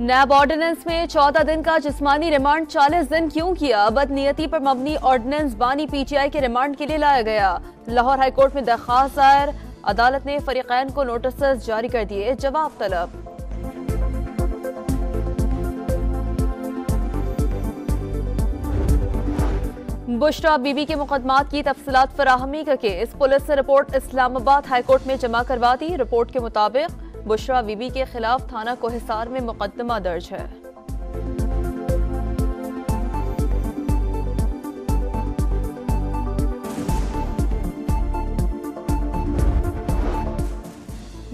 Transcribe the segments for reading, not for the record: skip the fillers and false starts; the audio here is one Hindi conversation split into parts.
नैब ऑर्डिनेंस में 14 दिन का जिस्मानी रिमांड 40 दिन क्यों किया? बदनीयती पर मबनी ऑर्डिनेंस बानी पीटीआई के रिमांड के लिए लाया गया। लाहौर हाईकोर्ट में दरखास्त दायर, अदालत ने फरीकैन को नोटिस जारी कर दिए, जवाब तलब। बुशरा बीबी के मुकदमात की तफसीलात फराहमी का केस, पुलिस से रिपोर्ट इस्लामाबाद हाईकोर्ट में जमा करवा दी। रिपोर्ट के मुताबिक बुशरा बीबी के खिलाफ थाना कोहिसार में मुकदमा दर्ज है।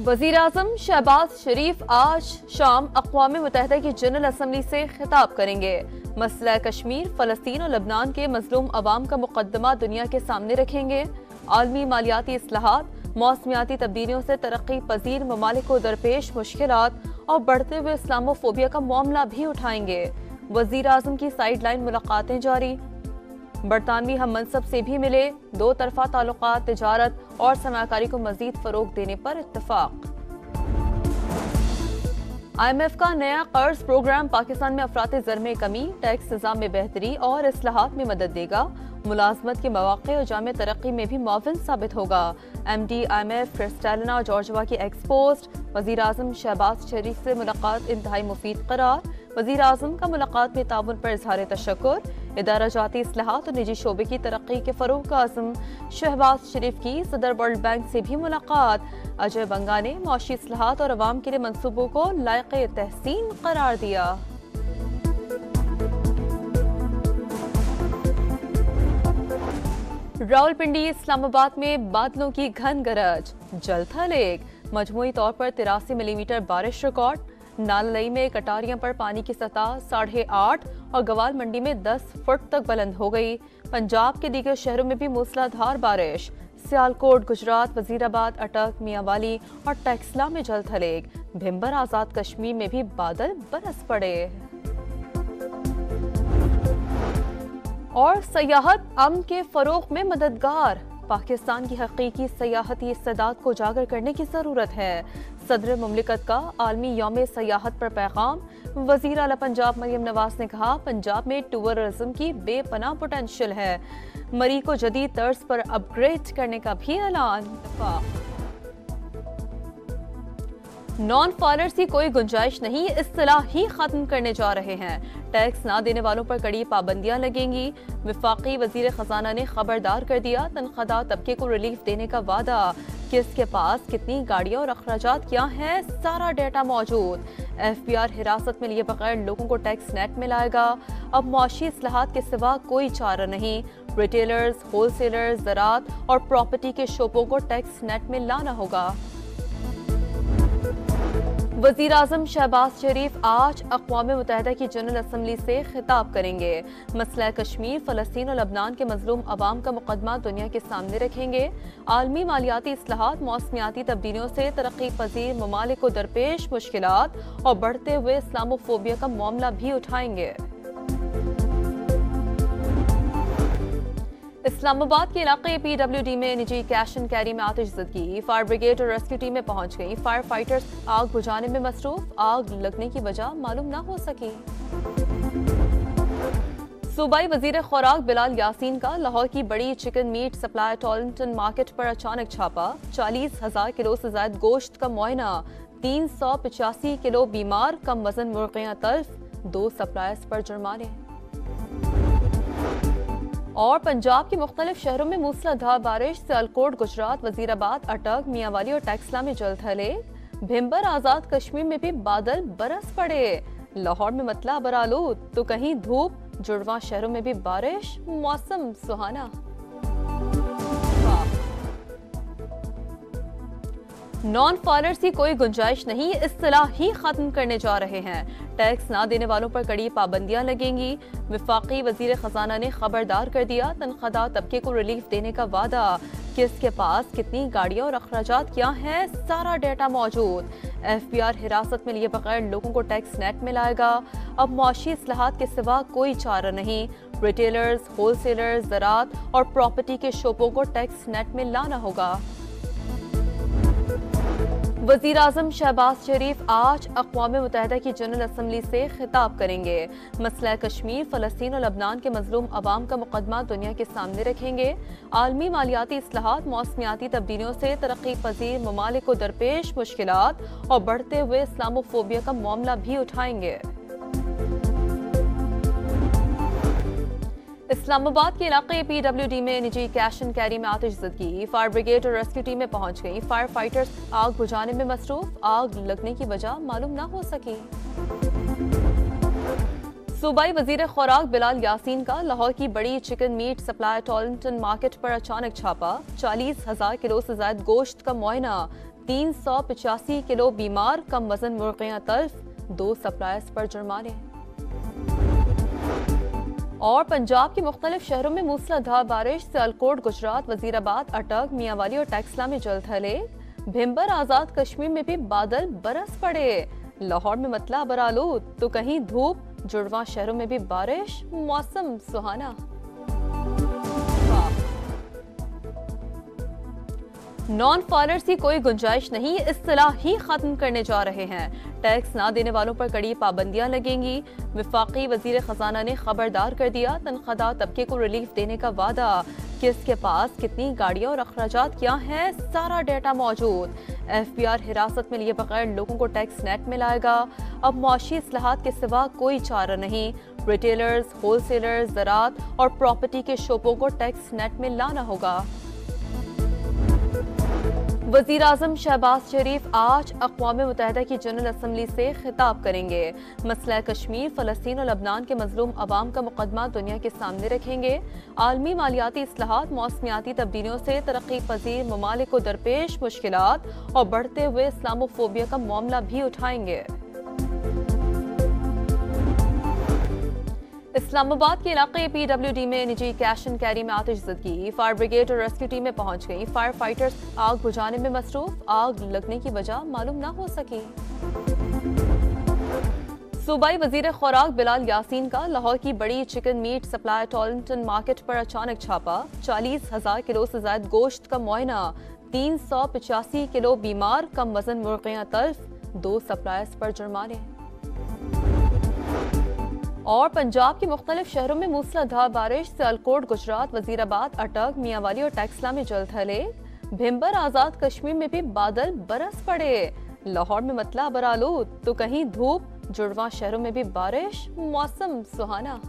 वजीर आजम शहबाज शरीफ आज शाम अक़वाम मुत्तहिदा की जनरल असम्बली से खिताब करेंगे। मसला कश्मीर, फलस्तीन और लबनान के मजलूम अवाम का मुकदमा दुनिया के सामने रखेंगे। आलमी मालियाती इस्लाहात, मौसमियाती तब्दीलियों से तरक्की पजीर ममालिक को दरपेश मुश्किलात और बढ़ते हुए इस्लामोफोबिया का मामला भी उठाएंगे। वजीर आजम की साइड लाइन मुलाकातें जारी। बरतानवी हम मनसब से भी मिले। दो तरफा ताल्लुकात, तिजारत और सरमाकारी को मजीद फरोग देने पर इत्तफाक। IMF का नया कर्ज प्रोग्राम पाकिस्तान में अफरात ज़र में कमी, टैक्स निज़ाम में बेहतरी और इस्लाहात में मदद देगा। मुलाजमत के मौक़े और जामे तरक्की में भी मुआविन साबित होगा। MD IMF क्रिस्टालिना जॉर्जवा की एक्सपोस्ट। वज़ीर आज़म शहबाज शरीफ से मुलाकात इंतहाई मुफीद करार। वज़ीर आज़म का मुलाकात में ताउन पर इजहार तशक्कुर। इदारा जाती इस्लाहात और निजी शोबे की तरक्की के फरोग का आज़म शहबाज शरीफ की सदर वर्ल्ड बैंक से भी मुलाकात। अजय बंगा ने मौशी इस्लाहात और अवाम के लिए मंसूबों को लायक़े तहसीन करार दिया। रावलपिंडी, इस्लामाबाद में बादलों की घन गरज, जल था लेक। मजमूई तौर पर 83 मिलीमीटर बारिश रिकॉर्ड। नालई में कटारियां पर पानी की सतह 8.5 और गवाल मंडी में 10 फुट तक बुलंद हो गई। पंजाब के दीगर शहरों में भी मूसलाधार बारिश। सियालकोट, गुजरात, वजीराबाद, अटक, मियांवाली और टेक्सला में जल थलेग। भिम्बर, आजाद कश्मीर में भी बादल बरस पड़े। और सयाहत अमन के फरोग में मददगार। पाकिस्तान की हकीकी सयाहती इस्तेदाद को उजागर करने की जरूरत है। सदर मुमलिकत का आलमी यौम सयाहत पर पैगाम। वजीर आला पंजाब मरियम नवाज ने कहा, पंजाब में टूरिज्म की बेपनाह पोटेंशियल है। मरी को जदीद तर्ज पर अपग्रेड करने का भी ऐलान। नॉन फाइलर्स की कोई गुंजाइश नहीं, इस्तिलाह ही खत्म करने जा रहे हैं। टैक्स ना देने वालों पर कड़ी पाबंदियां लगेंगी। विफाकी वजीर खजाना ने खबरदार कर दिया, तनख्वाहदार तबके को रिलीफ देने का वादा। किसके पास कितनी गाड़ियां और अखराजात क्या हैं, सारा डेटा मौजूद। FBR हिरासत में लिए बगैर लोगों को टैक्स नेट में लाएगा। अब मुआशी इस्लाहात के सिवा कोई चारा नहीं। रिटेलर्स, होलसेलर्स, ज़राअत और प्रॉपर्टी के शोबों को टैक्स नेट में लाना होगा। वज़ीर आज़म शहबाज शरीफ आज अक़वाम मुत्तहिदा की जनरल असम्बली से खिताब करेंगे। मसला कश्मीर, फलस्तीन और लबनान के मजलूम अवाम का मुकदमा दुनिया के सामने रखेंगे। आलमी मालियाती इस्लाहात, मौसमियाती तब्दीलियों से तरक्की पजीर ममालिक को दरपेश मुश्किलात और बढ़ते हुए इस्लामोफोबिया का मामला भी उठाएंगे। इस्लामाबाद के इलाके PWD में निजी कैश एंड कैरी में आतिशज़दगी। फायर ब्रिगेड और रेस्क्यू टीमें पहुंच गई। फायर फाइटर्स आग बुझाने में मसरूफ। आग लगने की वजह मालूम न हो सकी। सूबाई वजीर खुराक बिलाल यासीन का लाहौर की बड़ी चिकन मीट सप्लाई टॉलिंगटन मार्केट पर अचानक छापा। 40,000 किलो से ज्यादा गोश्त का मुआयना। 385 किलो बीमार कम वजन मुर्गियां तल्फ। 2 सप्लायर्स पर जुर्माने। और पंजाब के मुख्तलिफ शहरों में मूसलाधार बारिश। सियालकोट, गुजरात, वजीराबाद, अटक, मियांवाली और टेक्सला में जल थले। भिम्बर, आजाद कश्मीर में भी बादल बरस पड़े। लाहौर में मतला बरालूद तो कहीं धूप। जुड़वा शहरों में भी बारिश, मौसम सुहाना। नॉन फाइलर्स की कोई गुंजाइश नहीं, इस्तिलाह ही खत्म करने जा रहे हैं। टैक्स ना देने वालों पर कड़ी पाबंदियां लगेंगी। विफाकी वजीर खजाना ने खबरदार कर दिया, तनख्वाहदार तबके को रिलीफ देने का वादा। किसके पास कितनी गाड़ियां और अखराजात क्या हैं, सारा डेटा मौजूद। FBR हिरासत में लिए बगैर लोगों को टैक्स नेट में लाएगा। अब मुआशी इस्लाहात के सिवा कोई चारा नहीं। रिटेलर्स, होलसेलर्स, ज़राअत और प्रॉपर्टी के शोबों को टैक्स नेट में लाना होगा। वज़ीर आज़म शहबाज शरीफ आज अक़वाम मुत्तहिदा की जनरल असम्बली से खिताब करेंगे। मसला कश्मीर, फ़लस्तीन और लबनान के मज़लूम अवाम का मुक़दमा दुनिया के सामने रखेंगे। आलमी मालियाती इस्लाहात, मौसमियाती तब्दीलियों से तरक्की पजीर ममालिक को दरपेश मुश्किलात और बढ़ते हुए इस्लामोफोबिया का मामला भी उठाएंगे। इस्लामाबाद के इलाके PWD में निजी कैश एंड कैरी में आतिशज़दगी। फायर ब्रिगेड और रेस्क्यू टीमें पहुंच गई। फायर फाइटर्स आग बुझाने में मसरूफ। आग लगने की वजह मालूम न हो सकी। सूबाई वजीर खुराक बिलाल यासीन का लाहौर की बड़ी चिकन मीट सप्लाई टॉरंटन मार्केट पर अचानक छापा। 40,000 किलो से ज्यादा गोश्त का मुआयना। 385 किलो बीमार कम वजन मुर्गियां तल्फ। 2 सप्लायर्स पर जुर्माने। और पंजाब के मुख्तलिफ शहरों में मूसलाधार बारिश। सियालकोट, गुजरात, वजीराबाद, अटक, मियांवाली और टेक्सला में जलथले। भिम्बर, आजाद कश्मीर में भी बादल बरस पड़े। लाहौर में मतला बरालूद तो कहीं धूप। जुड़वा शहरों में भी बारिश। मौसम सुहाना। नॉन फाइलर्स की कोई गुंजाइश नहीं, इस्तिलाह ही खत्म करने जा रहे हैं। टैक्स ना देने वालों पर कड़ी पाबंदियां लगेंगी। वफाकी वजीर खजाना ने खबरदार कर दिया। तनख्वाहदार तबके को रिलीफ देने का वादा। किसके पास कितनी गाड़ियां और अखराजात क्या हैं, सारा डेटा मौजूद। FBR हिरासत में लिए बगैर लोगों को टैक्स नेट में लाएगा। अब मुआशी इस्लाहात के सिवा कोई चारा नहीं। रिटेलर्स, होलसेलर्स, ज़राअत और प्रॉपर्टी के शोपों को टैक्स नेट में लाना होगा। वज़ीर आज़म शहबाज शरीफ आज अक़वाम मुत्तहिदा की जनरल असम्बली से खिताब करेंगे। मसला कश्मीर, फ़लस्तीन और लबनान के मज़लूम अवाम का मुक़दमा दुनिया के सामने रखेंगे। आलमी मालियाती इस्लाहात, मौसमियाती तब्दीलियों से तरक्की पजीर ममालिक को दरपेश मुश्किलात और बढ़ते हुए इस्लामोफोबिया का मामला भी उठाएंगे। इस्लामाबाद के इलाके PWD में निजी कैश एंड कैरी में आतिशज़दगी। फायर ब्रिगेड और रेस्क्यू टीमें पहुंच गई। फायर फाइटर्स आग बुझाने में मसरूफ। आग लगने की वजह मालूम न हो सकी। सूबाई वजीर खुराक बिलाल यासीन का लाहौर की बड़ी चिकन मीट सप्लाई टॉरंटन मार्केट पर अचानक छापा। 40,000 किलो से ज्यादा गोश्त का मुआयना। 385 किलो बीमार कम वजन मुर्गियां तल्फ। 2 सप्लायर्स पर जुर्माने। और पंजाब के मुख्तलिफ शहरों में मूसलाधार बारिश। सियालकोट, गुजरात, वजीराबाद, अटक, मियांवाली और टेक्सला में जलथले। भिम्बर, आजाद कश्मीर में भी बादल बरस पड़े। लाहौर में मतला बरालूद तो कहीं धूप। जुड़वा शहरों में भी बारिश। मौसम सुहाना।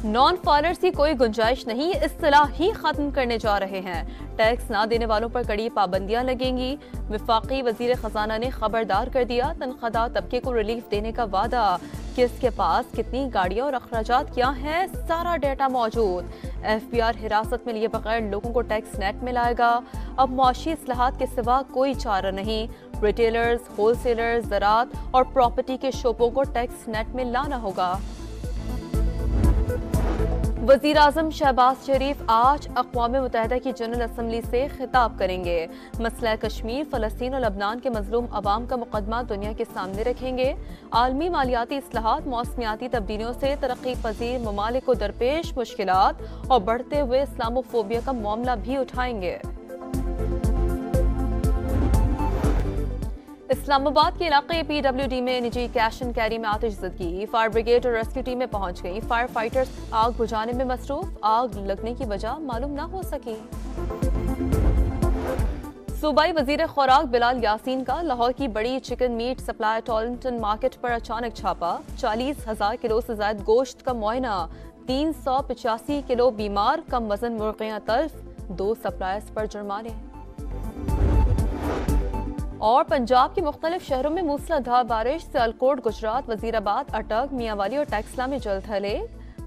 नॉन फाइलर्स की कोई गुंजाइश नहीं, इस्तिलाह ही खत्म करने जा रहे हैं। टैक्स ना देने वालों पर कड़ी पाबंदियां लगेंगी। वफाकी वजीर खजाना ने खबरदार कर दिया। तनख्वाहदार तबके को रिलीफ देने का वादा। किसके पास कितनी गाड़ियां और अखराजात क्या हैं, सारा डेटा मौजूद। FBR हिरासत में लिए बगैर लोगों को टैक्स नेट में लाएगा। अब मुआशी इस्लाहात के सिवा कोई चारा नहीं। रिटेलर्स, होलसेलर्स, ज़राअत और प्रॉपर्टी के शोपों को टैक्स नेट में लाना होगा। वज़ीर आज़म शहबाज शरीफ आज अक़वाम मुत्तहिदा की जनरल असम्बली से खिताब करेंगे। मसला कश्मीर, फ़लस्तीन और लबनान के मज़लूम अवाम का मुक़दमा दुनिया के सामने रखेंगे। आलमी मालियाती इस्लाहात, मौसमियाती तब्दीलियों से तरक्की पजीर ममालिक को दरपेश मुश्किलात और बढ़ते हुए इस्लामोफोबिया का मामला भी उठाएंगे। इस्लामाबाद के इलाके PWD में निजी कैश एंड कैरी में आतिशज़दगी। फायर ब्रिगेड और रेस्क्यू टीमें पहुंच गई। फायर फाइटर्स आग बुझाने में मसरूफ। आग लगने की वजह मालूम न हो सकी। सूबाई वजीर खुराक बिलाल यासीन का लाहौर की बड़ी चिकन मीट सप्लाई टॉरंटन मार्केट पर अचानक छापा। 40,000 किलो से ज्यादा गोश्त का मुआयना। 385 किलो बीमार कम वजन मुर्गियां तल्फ। 2 सप्लायर्स पर जुर्माने। और पंजाब के मुख्तलिफ शहरों में मूसलाधार बारिश। सियालकोट, गुजरात, वजीराबाद, अटक, मियांवाली और टेक्सला में जलथले।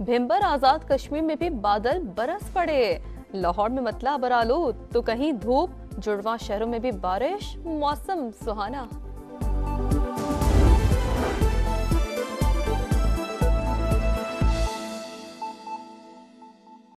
भिम्बर, आजाद कश्मीर में भी बादल बरस पड़े। लाहौर में मतला बरालूद तो कहीं धूप। जुड़वा शहरों में भी बारिश। मौसम सुहाना।